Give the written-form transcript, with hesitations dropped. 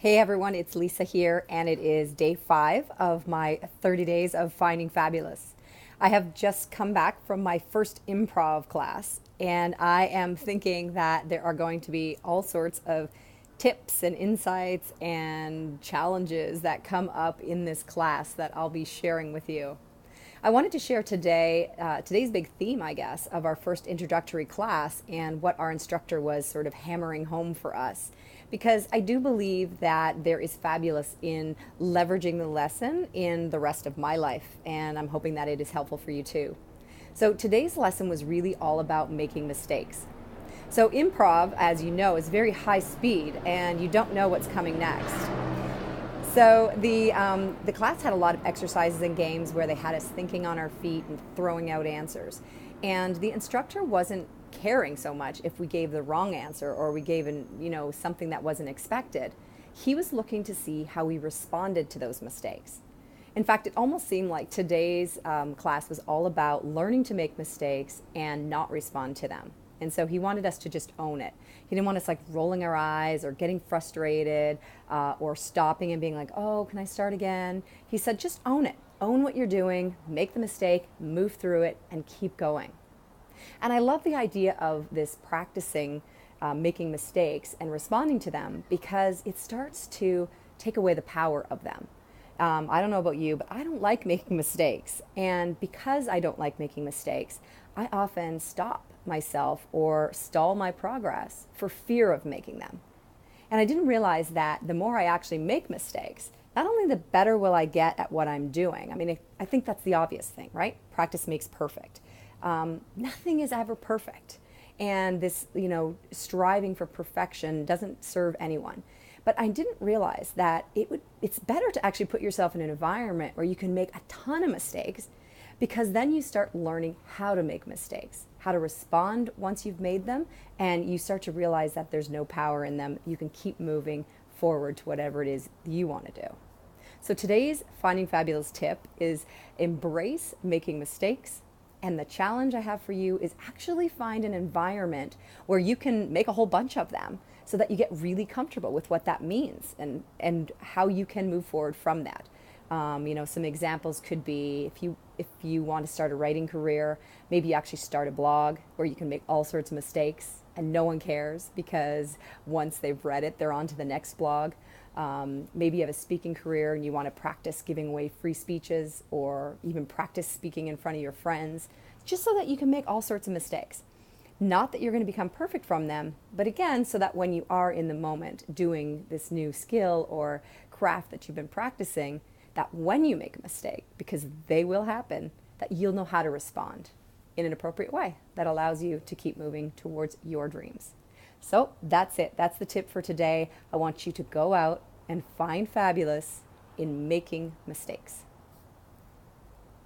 Hey everyone, it's Lisa here, and it is day 5 of my 30 days of finding fabulous. I have just come back from my first improv class, and I am thinking that there are going to be all sorts of tips and insights and challenges that come up in this class that I'll be sharing with you. I wanted to share today's big theme, I guess, of our first introductory class and what our instructor was sort of hammering home for us. Because I do believe that there is fabulous in leveraging the lesson in the rest of my life, and I'm hoping that it is helpful for you too. So today's lesson was really all about making mistakes. So improv, as you know, is very high speed, and you don't know what's coming next. So the class had a lot of exercises and games where they had us thinking on our feet and throwing out answers. And the instructor wasn't caring so much if we gave the wrong answer or we gave something that wasn't expected. He was looking to see how we responded to those mistakes. In fact, it almost seemed like today's class was all about learning to make mistakes and not respond to them. And so he wanted us to just own it. He didn't want us like rolling our eyes or getting frustrated or stopping and being like, oh, can I start again? He said, just own it. Own what you're doing, make the mistake, move through it, and keep going. And I love the idea of this practicing making mistakes and responding to them because it starts to take away the power of them. I don't know about you, but I don't like making mistakes. And because I don't like making mistakes, I often stop myself or stall my progress for fear of making them. And I didn't realize that the more I actually make mistakes, not only the better will I get at what I'm doing. I mean, I think that's the obvious thing, right? Practice makes perfect. Nothing is ever perfect. And this, striving for perfection doesn't serve anyone. But I didn't realize that it's better to actually put yourself in an environment where you can make a ton of mistakes, because then you start learning how to make mistakes, how to respond once you've made them, and you start to realize that there's no power in them. You can keep moving forward to whatever it is you want to do. So today's Finding Fabulous tip is embrace making mistakes. And the challenge I have for you is actually find an environment where you can make a whole bunch of them so that you get really comfortable with what that means and how you can move forward from that. Some examples could be if you want to start a writing career, maybe you actually start a blog where you can make all sorts of mistakes and no one cares because once they've read it, they're on to the next blog. Maybe you have a speaking career and you want to practice giving away free speeches or even practice speaking in front of your friends, just so that you can make all sorts of mistakes. Not that you're going to become perfect from them, but again, so that when you are in the moment doing this new skill or craft that you've been practicing, that when you make a mistake, because they will happen, that you'll know how to respond in an appropriate way that allows you to keep moving towards your dreams. So that's it. That's the tip for today. I want you to go out and find fabulous in making mistakes.